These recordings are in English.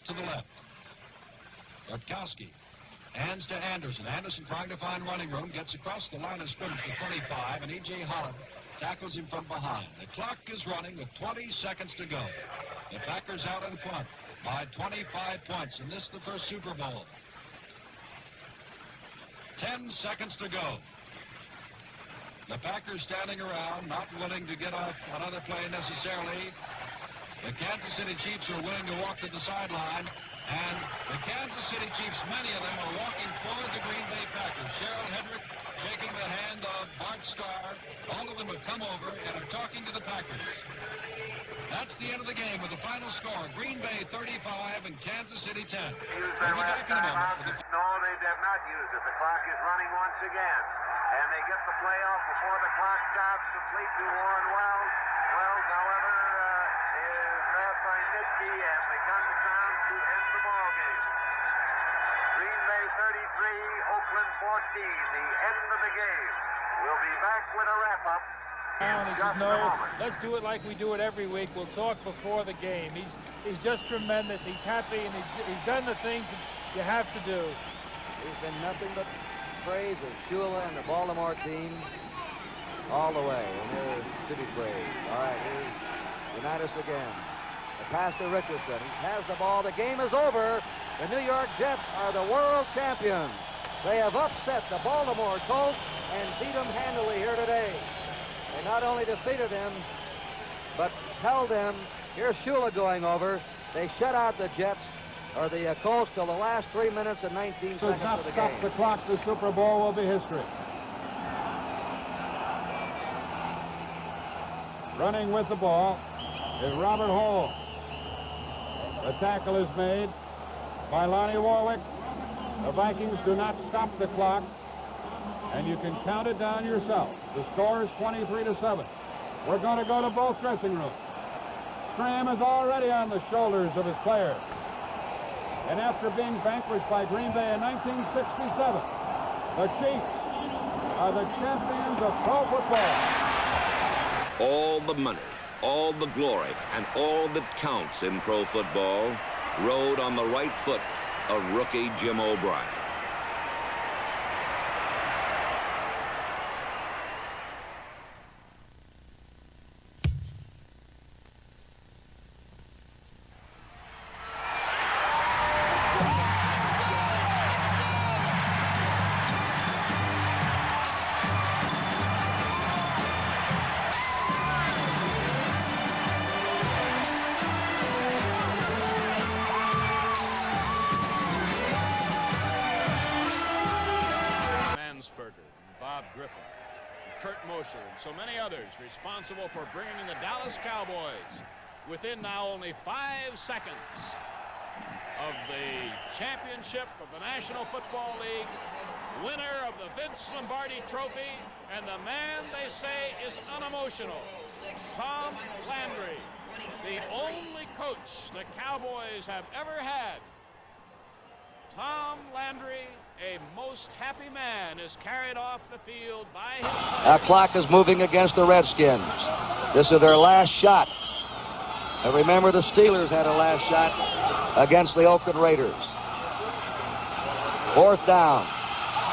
to the left. Rutkowski hands to Anderson. Anderson trying to find running room, gets across the line of scrimmage to 25, and E.J. Holland tackles him from behind. The clock is running with 20 seconds to go. The Packers out in front by 25 points, and this is the first Super Bowl. 10 seconds to go. The Packers standing around, not willing to get off another play necessarily. The Kansas City Chiefs are willing to walk to the sideline, and the Kansas City Chiefs, many of them, are walking toward the Green Bay Packers. Cheryl Hedrick shaking the hand of Bart Starr. All of them have come over and are talking to the Packers. That's the end of the game with the final score. Green Bay 35 and Kansas City 10. We'll be back in a moment. No, they have not used it. The clock is running once again. And they get the play off before the clock stops, complete to Warren Wells. Wells, however, is grabbed by Nitke, and they come to town to end the ball game. Green Bay 33, Oakland 14, the end of the game. We'll be back with a wrap-up. And he says, no, let's do it like we do it every week. We'll talk before the game. He's just tremendous. He's happy, and he's done the things that you have to do. He's been nothing but praise of Shula and the Baltimore team all the way, and they're to be praised. All right, here's Unitas again. The pass to Richardson. He has the ball. The game is over. The New York Jets are the world champions. They have upset the Baltimore Colts and beat them handily here today. They not only defeated them, but held them. Here's Shula going over. They shut out the Jets, or the Colts, till the last 3 minutes and 19 seconds of the game. Stop the clock. The Super Bowl will be history. Running with the ball is Robert Hall. The tackle is made by Lonnie Warwick. The Vikings do not stop the clock, and you can count it down yourself. The score is 23-7. We're going to go to both dressing rooms. Scram is already on the shoulders of his players. And after being vanquished by Green Bay in 1967, the Chiefs are the champions of pro football. All the money, all the glory, and all that counts in pro football rode on the right foot of rookie Jim O'Brien. So many others responsible for bringing the Dallas Cowboys within now only 5 seconds of the championship of the National Football League, winner of the Vince Lombardi Trophy, and the man they say is unemotional, Tom Landry, the only coach the Cowboys have ever had. Tom Landry, a most happy man, is carried off the field by his... That clock is moving against the Redskins. This is their last shot. And remember, the Steelers had a last shot against the Oakland Raiders. 4th down.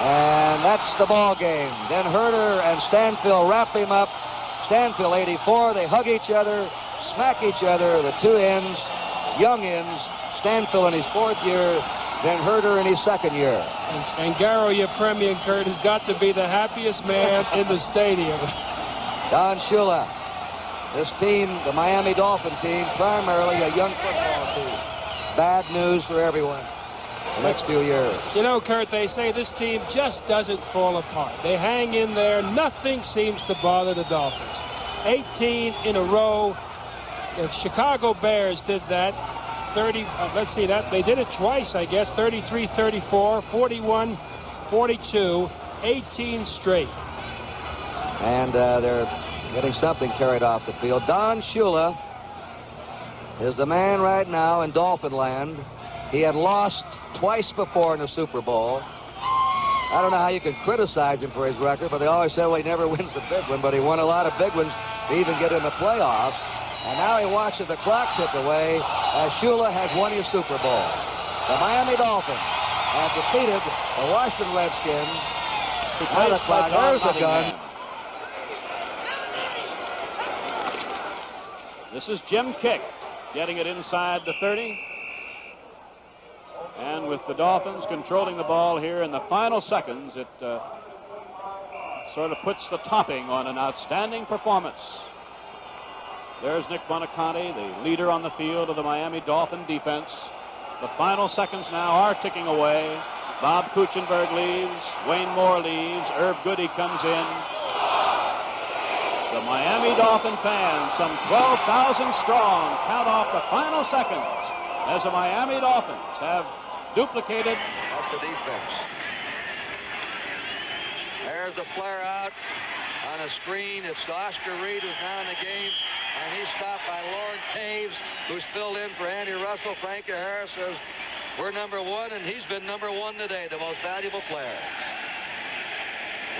And that's the ball game. Then Herder and Stanfield wrap him up. Stanfield 84. They hug each other, smack each other. The two ends, young ends. Stanfield in his 4th year. Then Herder in his 2nd year. And Garo, your Premier, Kurt, has got to be the happiest man in the stadium. Don Shula. This team, the Miami Dolphin team, primarily a young football team. Bad news for everyone the next few years. You know, Kurt, they say this team just doesn't fall apart. They hang in there. Nothing seems to bother the Dolphins. 18 in a row. The Chicago Bears did that. 30, let's see that. They did it twice, I guess. 33-34, 41-42, 18 straight. And they're getting something carried off the field. Don Shula is the man right now in Dolphin land. He had lost twice before in the Super Bowl. I don't know how you can criticize him for his record, but they always say, well, he never wins the big one, but he won a lot of big ones to even get in the playoffs. And now he watches the clock tick away. as Shula has won his Super Bowl. The Miami Dolphins have defeated the Washington Redskins. On the clock, there's the gun. This is Jim Kick getting it inside the 30. And with the Dolphins controlling the ball here in the final seconds, it sort of puts the topping on an outstanding performance. There's Nick Buoniconti, the leader on the field of the Miami Dolphin defense. The final seconds now are ticking away. Bob Kuchenberg leaves. Wayne Moore leaves. Irv Goody comes in. The Miami Dolphin fans, some 12,000 strong, count off the final seconds as the Miami Dolphins have duplicated. That's the defense. There's the flare out on a screen. It's Oscar Reed who's now in the game, and he's stopped by Lauren Taves, who's filled in for Andy Russell. Frankie Harris says, we're number one, and he's been number one today, the most valuable player.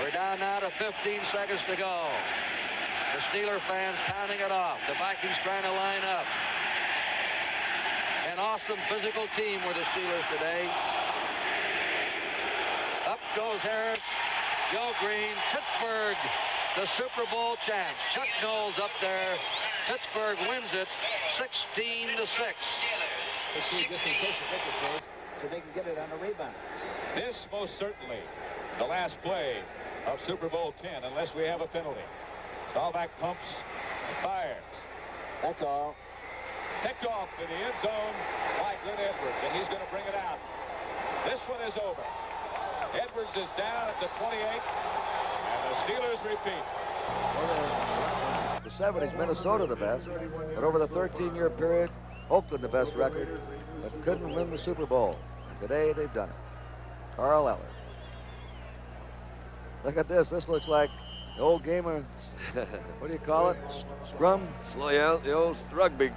We're down now to 15 seconds to go. The Steeler fans counting it off. The Vikings trying to line up. An awesome physical team were the Steelers today. Up goes Harris. Joe Green. Pittsburgh, the Super Bowl chance. Chuck Knowles up there. Pittsburgh wins it 16-6. So they can get it on the rebound. This most certainly the last play of Super Bowl X, unless we have a penalty. Staubach pumps and fires. That's all. Picked off in the end zone by Glenn Edwards, and he's going to bring it out. This one is over. Edwards is down at the 28, and the Steelers repeat. The 70s, Minnesota the best, but over the 13-year period, Oakland the best record, but couldn't win the Super Bowl. And today they've done it. Carl Eller. Look at this. This looks like the old game of, what do you call it? Scrum? Yeah, the old rugby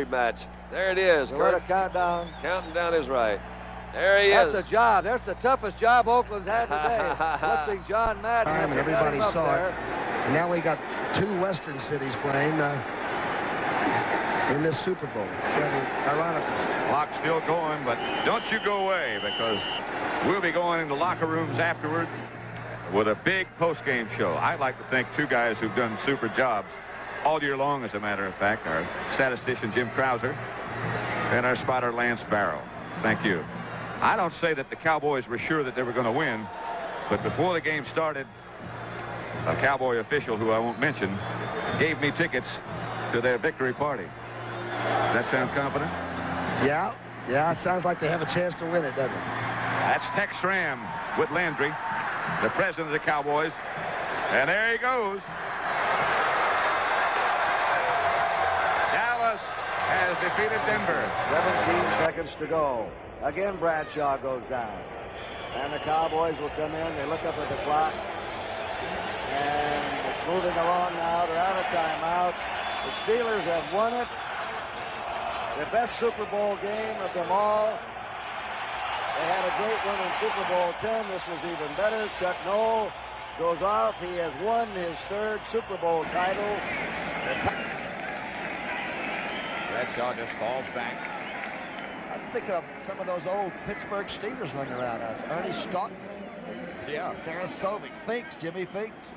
match. There it is. So what a countdown. Counting down is right. There he That's is. a job. That's the toughest job Oakland's had today. Lifting John Madden. And everybody saw it. And now we got two Western cities playing in this Super Bowl. Ironically. Clock's still going, but don't you go away, because we'll be going into locker rooms afterward with a big post-game show. I'd like to thank two guys who've done super jobs all year long, as a matter of fact, our statistician Jim Krauser and our spotter Lance Barrow. Thank you. I don't say that the Cowboys were sure that they were going to win, but before the game started, a Cowboy official, who I won't mention, gave me tickets to their victory party. Does that sound confident? Yeah, it sounds like they have a chance to win it, doesn't it? That's Tex Schramm with Landry, the president of the Cowboys. And there he goes. Dallas has defeated Denver. 17 seconds to go. Again, Bradshaw goes down. And the Cowboys will come in. They look up at the clock. And it's moving along now. They're out of timeouts. The Steelers have won it. The best Super Bowl game of them all. They had a great one in Super Bowl X. This was even better. Chuck Noll goes off. He has won his third Super Bowl title. Bradshaw just falls back. I'm thinking of some of those old Pittsburgh Steelers running around. Ernie Stoughton. Yeah. Terrence Sovic. Finks. Jimmy Finks.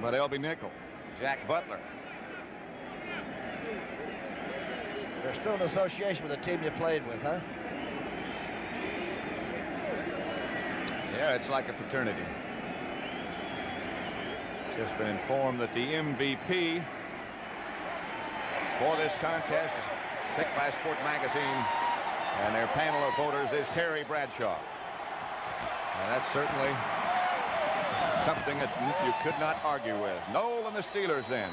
But L.B. Nickel. Jack Butler. They're still in association with the team you played with, huh? Yeah, it's like a fraternity. Just been informed that the MVP for this contest is picked by Sport Magazine, and their panel of voters is Terry Bradshaw. And that's certainly something that you could not argue with. Noel and the Steelers then,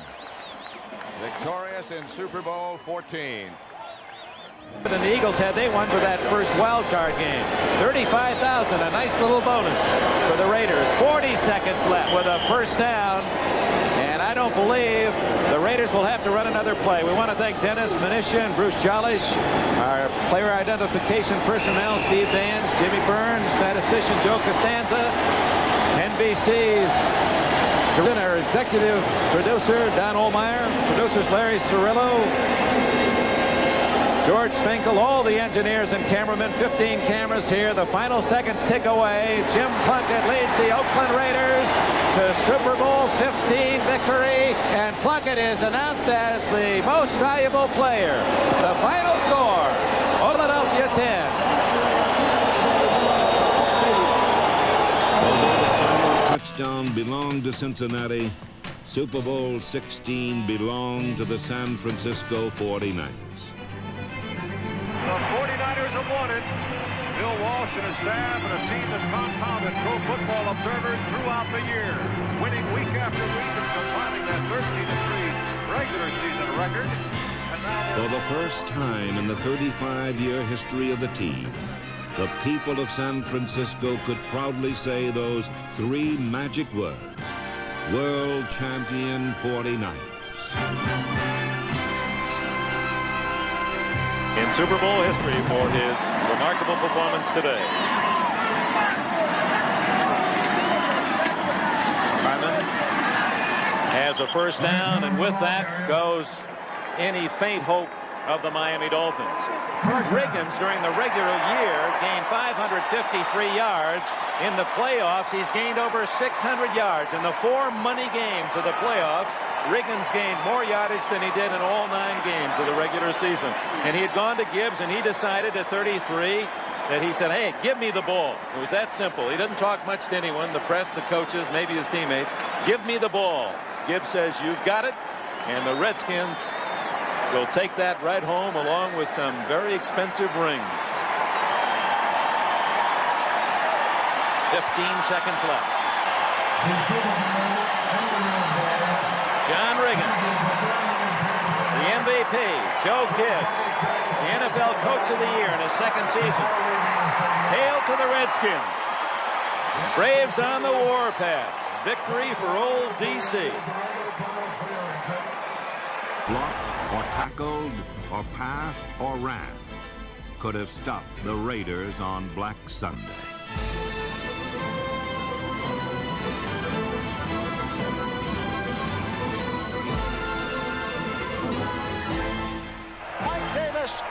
victorious in Super Bowl XIV. Than the Eagles had they won for that first wild card game. 35,000, a nice little bonus for the Raiders. 40 seconds left with a first down, and I don't believe the Raiders will have to run another play. We want to thank Dennis Manisha and Bruce Jolish, our player identification personnel, Steve Danz, Jimmy Burns, statistician Joe Costanza, NBC's our executive producer Don Olmeyer, producers Larry Cirillo, George Finkel, all the engineers and cameramen, 15 cameras here. The final seconds tick away. Jim Plunkett leads the Oakland Raiders to Super Bowl XV victory, and Plunkett is announced as the most valuable player. The final score, Philadelphia 10. Touchdown belonged to Cincinnati. Super Bowl XVI belonged to the San Francisco 49ers. The 49ers have won it. Bill Walsh and his staff and a team that's compounded pro football observers throughout the year, winning week after week and compiling that 13-3 regular season record. And now for the first time in the 35-year history of the team, the people of San Francisco could proudly say those three magic words: World Champion 49ers. in Super Bowl history for his remarkable performance today. Harmon has a first down, and with that goes any faint hope of the Miami Dolphins. Riggins, during the regular year, gained 553 yards. In the playoffs, he's gained over 600 yards. In the 4 money games of the playoffs, Riggins gained more yardage than he did in all 9 games of the regular season. And he had gone to Gibbs, and he decided at 33 that he said, hey, give me the ball. It was that simple. He doesn't talk much to anyone, the press, the coaches, maybe his teammates. Give me the ball. Gibbs says, you've got it. And the Redskins will take that right home along with some very expensive rings. 15 seconds left. John Riggins, the MVP, Joe Gibbs, the NFL Coach of the Year in his 2nd season. Hail to the Redskins. Braves on the warpath. Victory for old DC. Blocked or tackled or passed or ran could have stopped the Raiders on Black Sunday.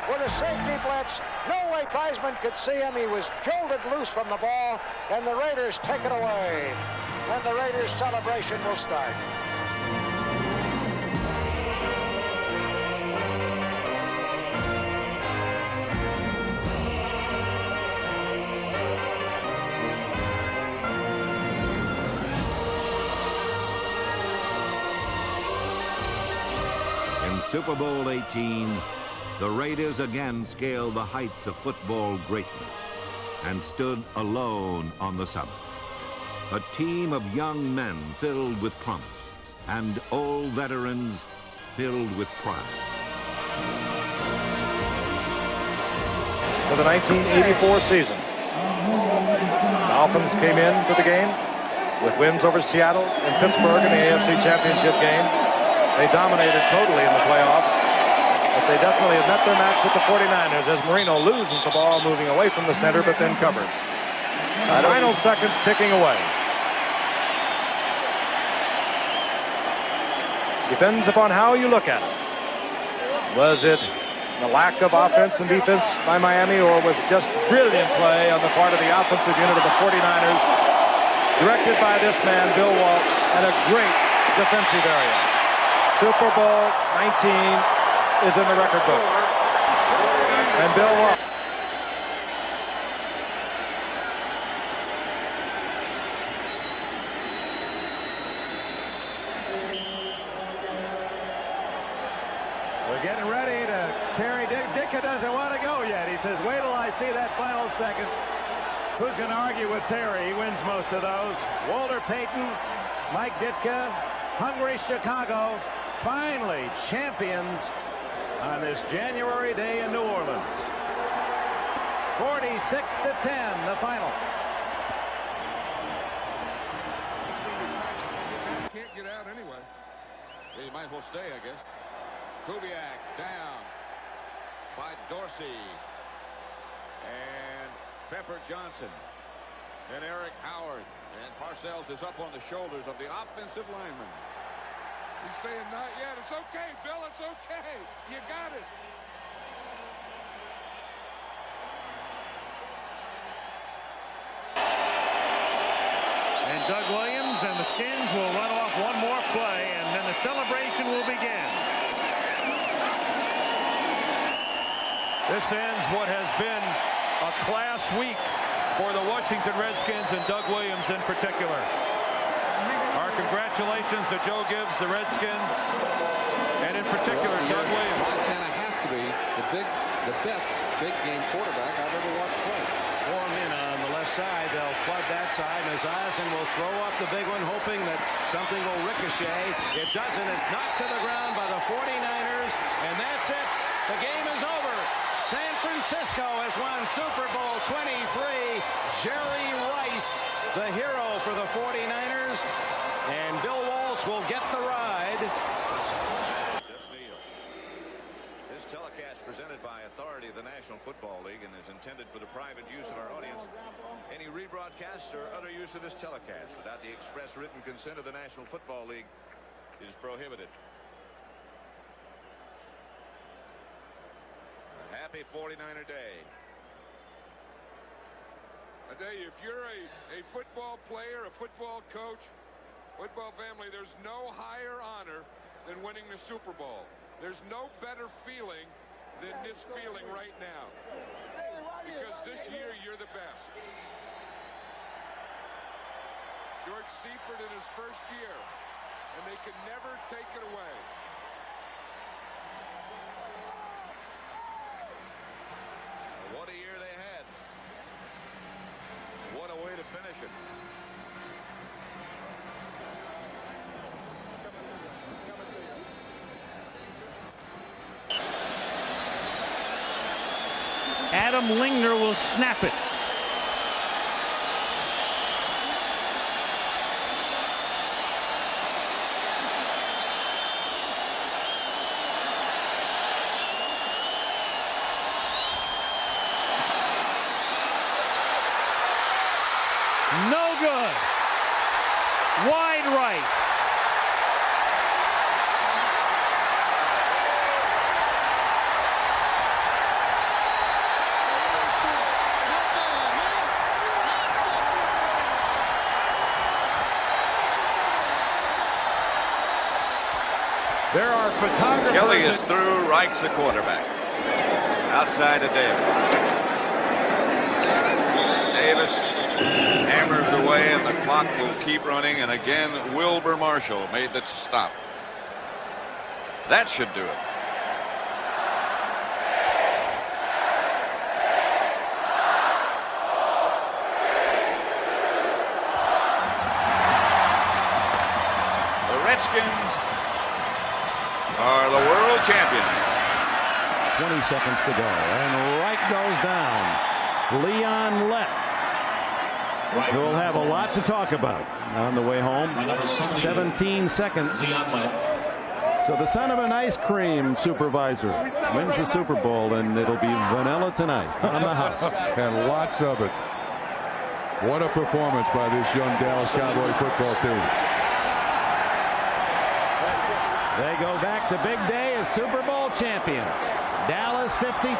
With a safety blitz, no way Theismann could see him. He was jolted loose from the ball, and the Raiders take it away. And the Raiders celebration will start. In Super Bowl XVIII, the Raiders again scaled the heights of football greatness and stood alone on the summit. A team of young men filled with promise and old veterans filled with pride. For the 1984 season, Dolphins came into the game with wins over Seattle and Pittsburgh in the AFC Championship game. They dominated totally in the playoffs. But they definitely have met their match with the 49ers as Marino loses the ball moving away from the center, but then covers. The final seconds ticking away. Depends upon how you look at it. Was it the lack of offense and defense by Miami, or was it just brilliant play on the part of the offensive unit of the 49ers, directed by this man, Bill Walsh, and a great defensive area. Super Bowl XIX is in the record book. And Bill Walsh. We're getting ready to carry Ditka doesn't want to go yet. He says, wait till I see that final second. Who's going to argue with Terry? He wins most of those. Walter Payton, Mike Ditka, hungry Chicago, finally champions on this January day in New Orleans. 46-10, the final. Can't get out anyway. Yeah, you might as well stay, I guess. Kubiak down by Dorsey. And Pepper Johnson. And Eric Howard. And Parcells is up on the shoulders of the offensive lineman. He's saying not yet. It's okay, Bill. It's okay. You got it. And Doug Williams and the Skins will run off one more play, and then the celebration will begin. This ends what has been a class week for the Washington Redskins and Doug Williams in particular. Our congratulations to Joe Gibbs, the Redskins, and in particular Doug Williams. Montana has to be the best big game quarterback I've ever watched play. Four men on the left side. They'll flood that side. Maziasen will throw up the big one, hoping that something will ricochet. It doesn't. It's knocked to the ground by the 49ers, and that's it. The game is over. San Francisco has won Super Bowl XXIII. Jerry Rice, the hero for the 49ers, and Bill Walsh will get the ride. This telecast presented by authority of the National Football League and is intended for the private use of our audience. Any rebroadcast or other use of this telecast without the express written consent of the National Football League is prohibited. Happy 49er Day. I tell you, if you're a football player, a football coach, football family, there's no higher honor than winning the Super Bowl. There's no better feeling than this feeling right now. Because this year, you're the best. George Seifert in his first year, and they can never take it away. What a year they had. What a way to finish it. Adam Lingner will snap it. No good. Wide right. There are photographers. Kelly is through. Reich's the quarterback. Outside to Davis. Davis hammers away, and the clock will keep running. And again, Wilbur Marshall made the stop. That should do it. The Redskins are the world champions. 20 seconds to go, and Reich goes down. Leon Lett, who'll have a lot to talk about on the way home. 17 seconds. So the son of an ice cream supervisor wins the Super Bowl, and it'll be vanilla tonight on the house. And lots of it. What a performance by this young Dallas Cowboy football team. They go back to big day as Super Bowl champions. Dallas 52,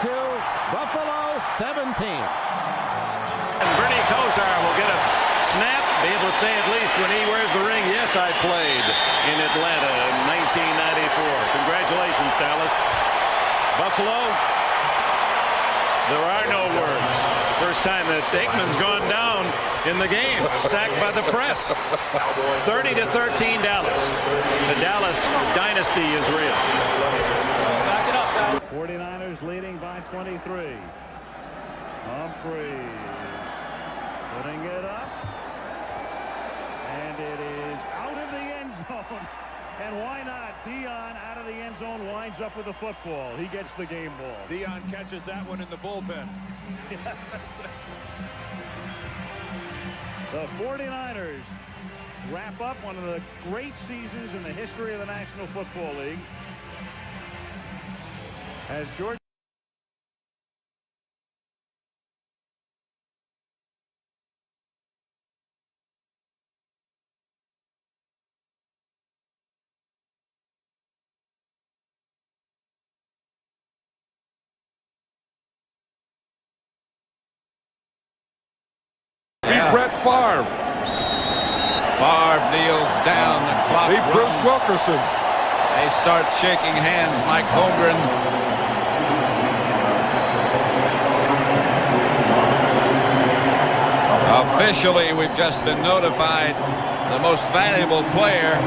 Buffalo 17. And Bernie Kosar will get a snap, be able to say at least when he wears the ring, yes, I played in Atlanta in 1994. Congratulations, Dallas. Buffalo, there are no words. First time that Aikman's gone down in the game, sacked by the press. 30-13 Dallas. The Dallas dynasty is real. Back it up. 49ers leading by 23. Humphreys putting it up, and it is out of the end zone. And why not? Dion out of the end zone winds up with the football. He gets the game ball. Dion catches that one in the bullpen. The 49ers wrap up one of the great seasons in the history of the National Football League. As George Brett Favre. Favre kneels down. The clock Hey, Bruce runs. Wilkerson. They start shaking hands. Mike Holmgren. Officially, we've just been notified the most valuable player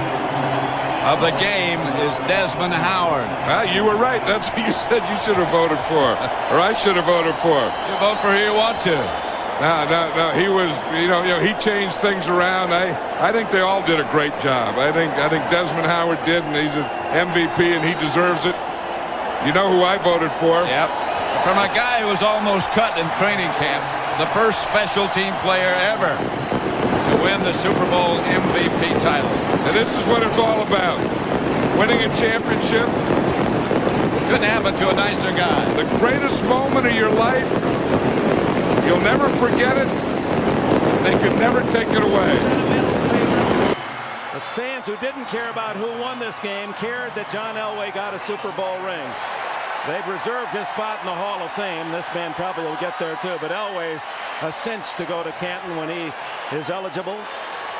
of the game is Desmond Howard. Well, you were right. That's who you said you should have voted for, or I should have voted for. You vote for who you want to. No. He was, he changed things around. I think they all did a great job. I think Desmond Howard did, and he's an MVP, and he deserves it. You know who I voted for? Yep. From a guy who was almost cut in training camp, the first special team player ever to win the Super Bowl MVP title. And this is what it's all about. Winning a championship. Couldn't happen to a nicer guy. The greatest moment of your life. You'll never forget it. They could never take it away. The fans who didn't care about who won this game cared that John Elway got a Super Bowl ring. They've reserved his spot in the Hall of Fame. This man probably will get there too, but Elway's a cinch to go to Canton when he is eligible.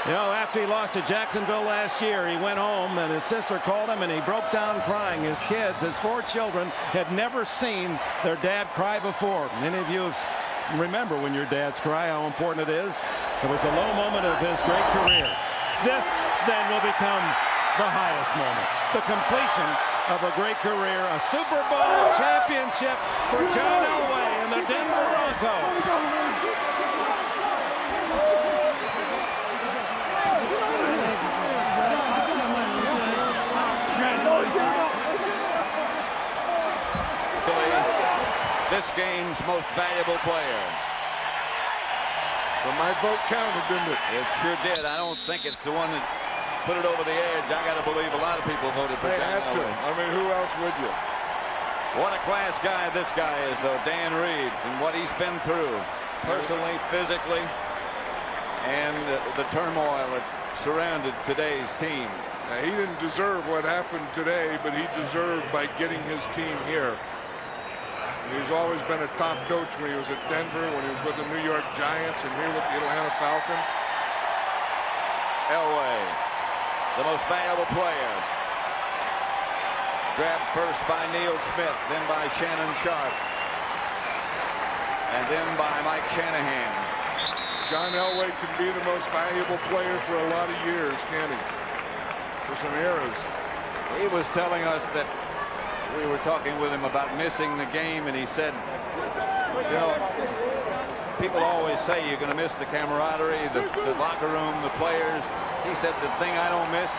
You know, after he lost to Jacksonville last year, he went home and his sister called him and he broke down crying. His kids, his 4 children, had never seen their dad cry before. Many of you remember when your dads cry, how important it is. It was a low moment of his great career. This then will become the highest moment, the completion of a great career, a Super Bowl championship for John Elway and the Denver Broncos. This game's most valuable player. So my vote counted, didn't it? It sure did. I don't think it's the one that put it over the edge. I got to believe a lot of people voted for They Dan had to. Elway. I mean, who else would you? What a class guy this guy is, though, Dan Reeves, and what he's been through, personally, physically, and the turmoil that surrounded today's team. Now, he didn't deserve what happened today, but he deserved by getting his team here. He's always been a top coach when he was at Denver, when he was with the New York Giants, and here with the Atlanta Falcons. Elway, the most valuable player. Grabbed first by Neil Smith, then by Shannon Sharp, and then by Mike Shanahan. John Elway can be the most valuable player for a lot of years, can't he? For some eras. He was telling us that we were talking with him about missing the game, and he said, you know, people always say you're going to miss the camaraderie, the locker room, the players. He said the thing I don't miss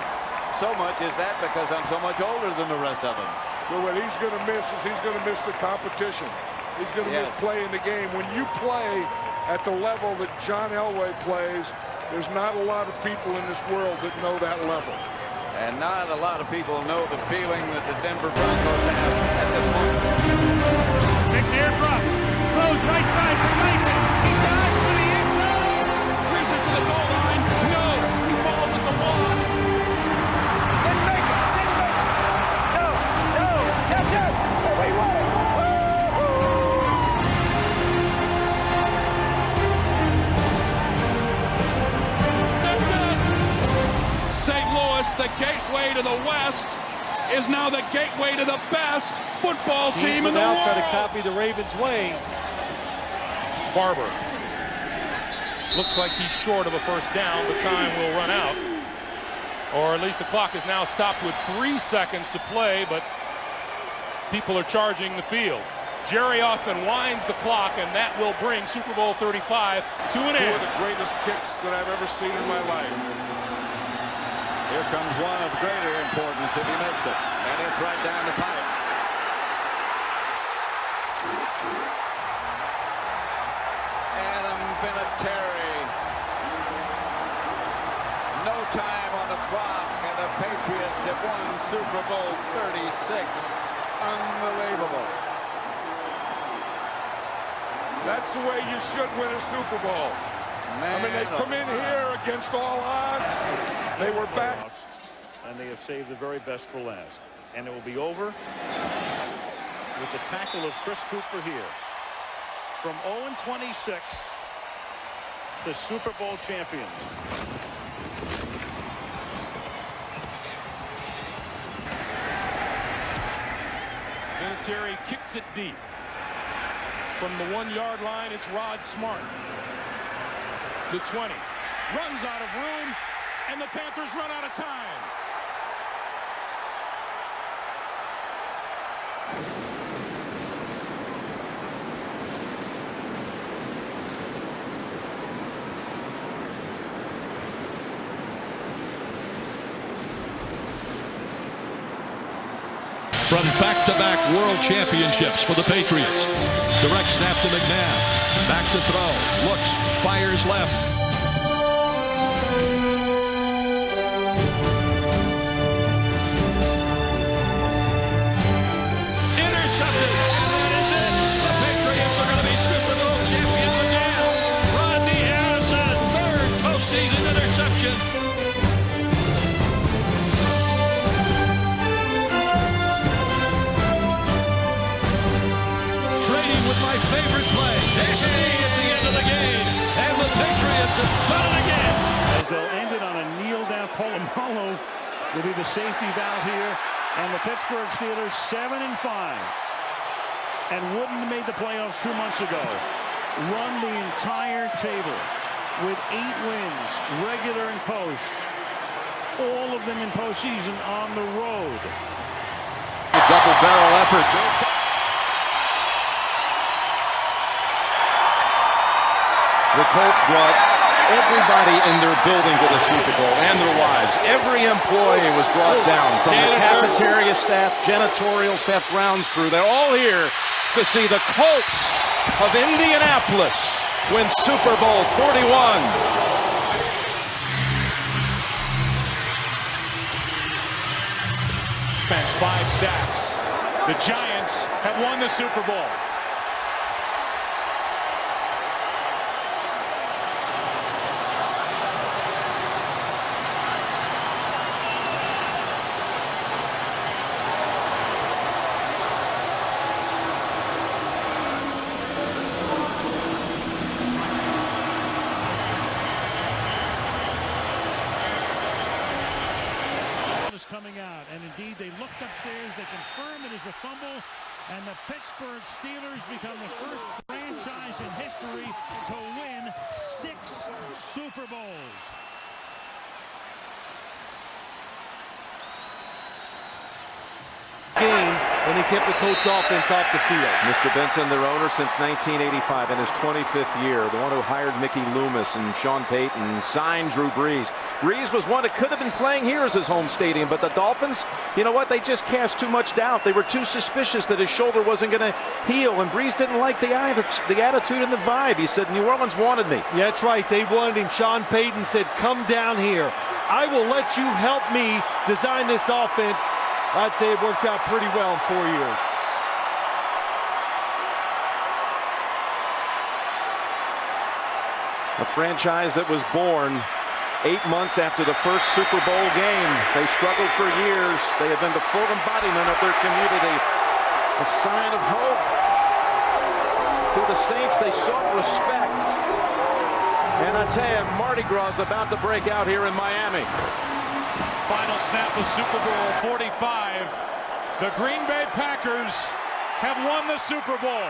so much is that because I'm so much older than the rest of them. Well, what he's going to miss is he's going to miss the competition. He's going to miss playing the game. When you play at the level that John Elway plays, there's not a lot of people in this world that know that level. And not a lot of people know the feeling that the Denver Broncos have at this moment. McNair drops, throws right side for Mason. He dives for the end zone. Reaches to the goal line. No, he falls at the wall. Didn't make it. No. Yes. Wait, what? St. Louis, the gateway to the West, is now the gateway to the best football team in the world. Try to copy the Ravens' way. Barber. Looks like he's short of a first down, but time will run out. Or at least the clock is now stopped with 3 seconds to play, but people are charging the field. Jerry Austin winds the clock, and that will bring Super Bowl 35 to an end. Two of the greatest kicks that I've ever seen in my life. Here comes one of greater importance if he makes it. And it's right down the pipe. Adam Vinatieri. No time on the clock, and the Patriots have won Super Bowl 36. Unbelievable. That's the way you should win a Super Bowl. Man, I mean, they come in here against all odds. They were back. And they have saved the very best for last. And it will be over with the tackle of Chris Cooper here. From 0-26 to Super Bowl champions. Vinatieri kicks it deep. From the 1-yard line, it's Rod Smart. The 20. Runs out of room, and the Panthers run out of time. From back-to-back world championships for the Patriots. Direct snap to McNabb. Back to throw. Looks. Fires left. Intercepted. And that is it. The Patriots are going to be Super Bowl champions again. Rodney Harrison, third postseason interception. My favorite play. Takes a knee at the end of the game. And the Patriots have done it again. As they'll end it on a kneel down. Polamalu will be the safety valve here. And the Pittsburgh Steelers 7-5. And wouldn't have made the playoffs 2 months ago. Run the entire table with 8 wins, regular and post. All of them in postseason on the road. A double barrel effort. The Colts brought everybody in their building to the Super Bowl and their wives. Every employee was brought down, from the cafeteria staff, janitorial staff, grounds crew. They're all here to see the Colts of Indianapolis win Super Bowl 41. Bench 5 sacks. The Giants have won the Super Bowl. Coming out, and indeed they looked upstairs, they confirm it is a fumble, and the Pittsburgh Steelers become the first franchise in history to win 6 Super Bowls. Game when he kept the Colts offense off the field. Mr. Benson, their owner since 1985, in his 25th year, the one who hired Mickey Loomis and Sean Payton, signed Drew Brees. Brees was one that could have been playing here as his home stadium, but the Dolphins, you know what, they just cast too much doubt. They were too suspicious that his shoulder wasn't going to heal, and Brees didn't like the attitude and the vibe. He said, New Orleans wanted me. Yeah, that's right. They wanted him. Sean Payton said, come down here. I will let you help me design this offense. I'd say it worked out pretty well in 4 years. A franchise that was born 8 months after the first Super Bowl game. They struggled for years. They have been the full embodiment of their community. A sign of hope. Through the Saints, they sought respect. And I tell you, Mardi Gras is about to break out here in Miami. Final snap of Super Bowl 45. The Green Bay Packers have won the Super Bowl.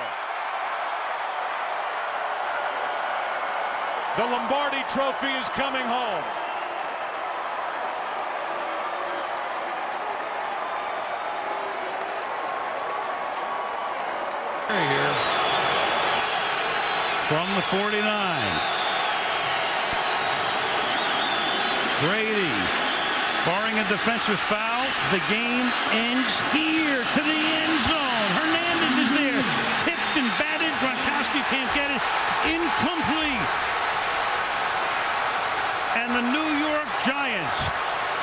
The Lombardi Trophy is coming home. Here from the 49. Brady. Barring a defensive foul, the game ends here to the end zone. Hernandez is there. Tipped and batted. Gronkowski can't get it. Incomplete. And the New York Giants,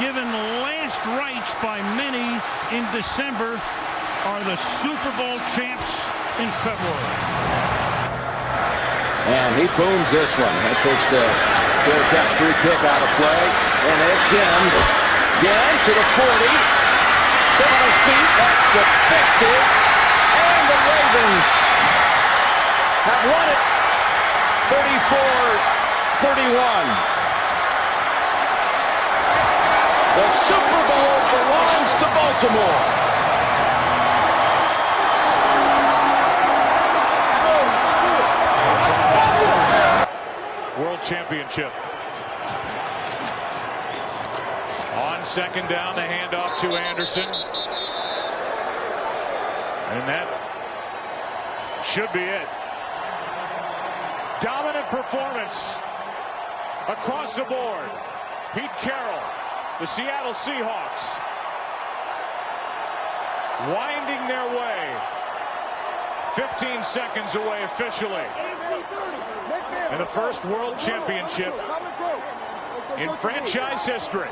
given last rites by many in December, are the Super Bowl champs in February. And he booms this one. That takes the Bearcats free kick out of play. And it's Ginn. Again to the 40, still on his feet, that's defective, and the Ravens have won it 34-31. The Super Bowl belongs to Baltimore. World Championship. On second down, the handoff to Anderson. And that should be it. Dominant performance across the board. Pete Carroll, the Seattle Seahawks, winding their way 15 seconds away officially in the first World Championship in franchise history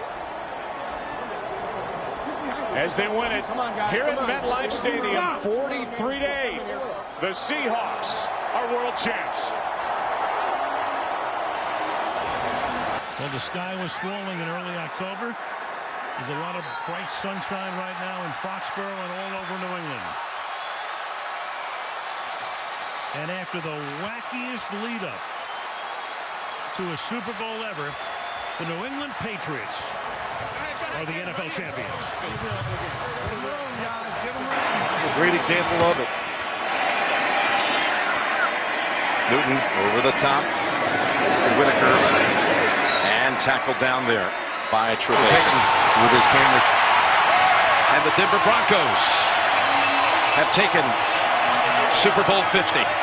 as they win it here at MetLife Stadium 43-8. The Seahawks are world champs. Well, the sky was falling in early October. There's a lot of bright sunshine right now in Foxborough and all over New England. And after the wackiest lead-up to a Super Bowl ever, the New England Patriots are the NFL champions. A great example of it. Newton over the top to Whitaker and tackled down there by Trevor with his camera. And the Denver Broncos have taken Super Bowl 50.